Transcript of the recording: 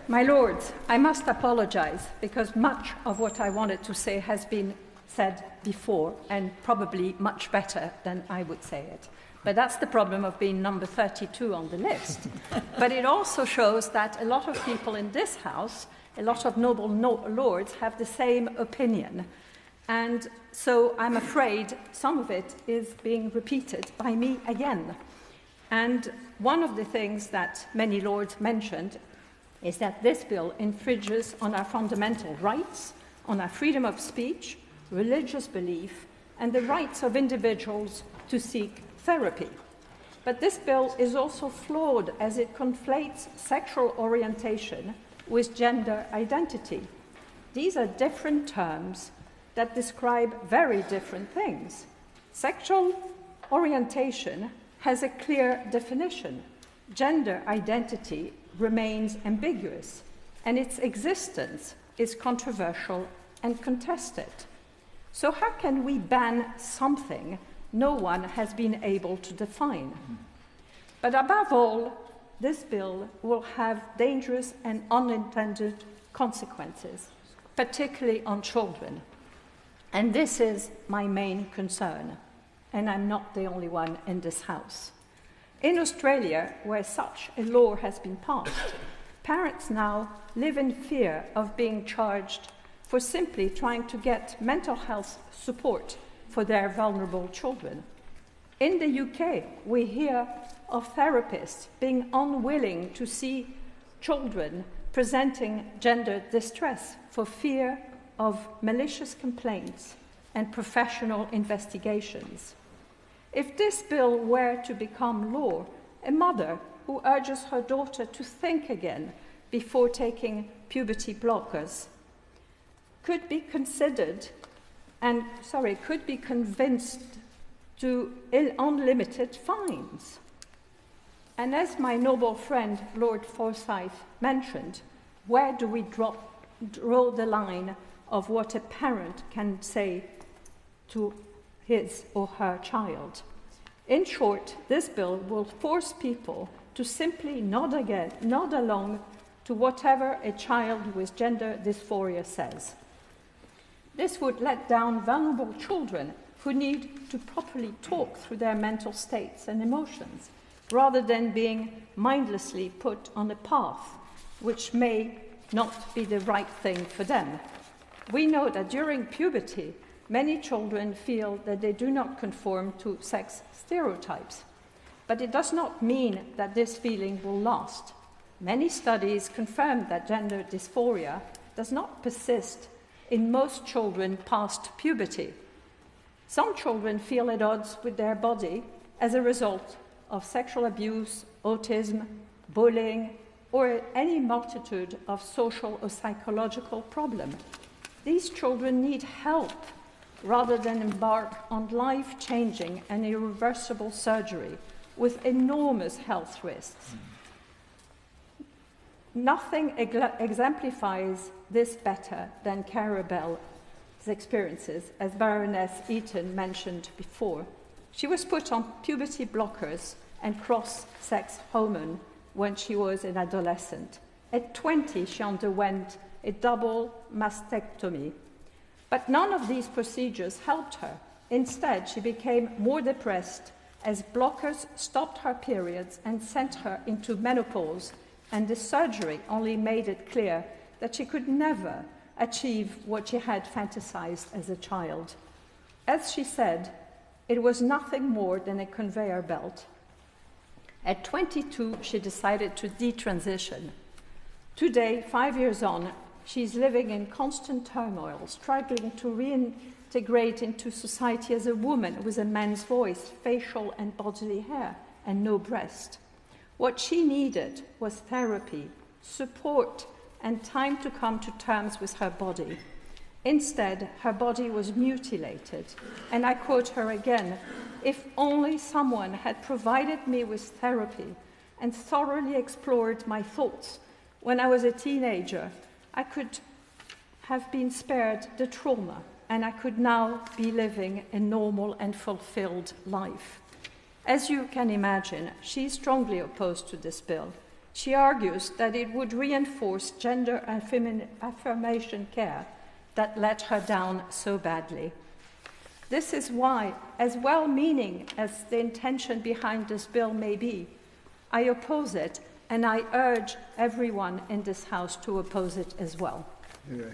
My lords, I must apologize because much of what I wanted to say has been said before and probably much better than I would say it. But that's the problem of being number 32 on the list. But it also shows that a lot of people in this house, a lot of noble lords, have the same opinion. And so I'm afraid some of it is being repeated by me again. And one of the things that many lords mentioned is that this bill infringes on our fundamental rights, on our freedom of speech, religious belief, and the rights of individuals to seek therapy. But this bill is also flawed as it conflates sexual orientation with gender identity. These are different terms that describe very different things. Sexual orientation has a clear definition. Gender identity remains ambiguous, and its existence is controversial and contested. So how can we ban something no one has been able to define? But above all, this bill will have dangerous and unintended consequences, particularly on children. And this is my main concern, and I'm not the only one in this house. In Australia, where such a law has been passed, parents now live in fear of being charged for simply trying to get mental health support for their vulnerable children. In the UK, we hear of therapists being unwilling to see children presenting gender distress for fear of malicious complaints and professional investigations. If this bill were to become law, a mother who urges her daughter to think again before taking puberty blockers could be convinced to unlimited fines. And as my noble friend Lord Forsyth mentioned, where do we draw the line of what a parent can say to his or her child? In short, this bill will force people to simply nod along to whatever a child with gender dysphoria says. This would let down vulnerable children who need to properly talk through their mental states and emotions, rather than being mindlessly put on a path which may not be the right thing for them. We know that during puberty, many children feel that they do not conform to sex stereotypes, but it does not mean that this feeling will last. Many studies confirm that gender dysphoria does not persist in most children past puberty. Some children feel at odds with their body as a result of sexual abuse, autism, bullying, or any multitude of social or psychological problems. These children need help rather than embark on life-changing and irreversible surgery with enormous health risks. Nothing exemplifies this better than Cara Bell's experiences, as Baroness Eaton mentioned before. She was put on puberty blockers and cross-sex hormone when she was an adolescent. At 20, she underwent a double mastectomy. But none of these procedures helped her. Instead, she became more depressed as blockers stopped her periods and sent her into menopause, and the surgery only made it clear that she could never achieve what she had fantasized as a child. As she said, it was nothing more than a conveyor belt. At 22, she decided to detransition. Today, 5 years on, she's living in constant turmoil, struggling to reintegrate into society as a woman with a man's voice, facial and bodily hair, and no breast. What she needed was therapy, support, and time to come to terms with her body. Instead, her body was mutilated. And I quote her again, "If only someone had provided me with therapy and thoroughly explored my thoughts when I was a teenager, I could have been spared the trauma, and I could now be living a normal and fulfilled life." As you can imagine, she's strongly opposed to this bill, She argues that it would reinforce gender and affirmation care that let her down so badly. This is why, as well-meaning as the intention behind this bill may be, I oppose it, and I urge everyone in this House to oppose it as well. Right.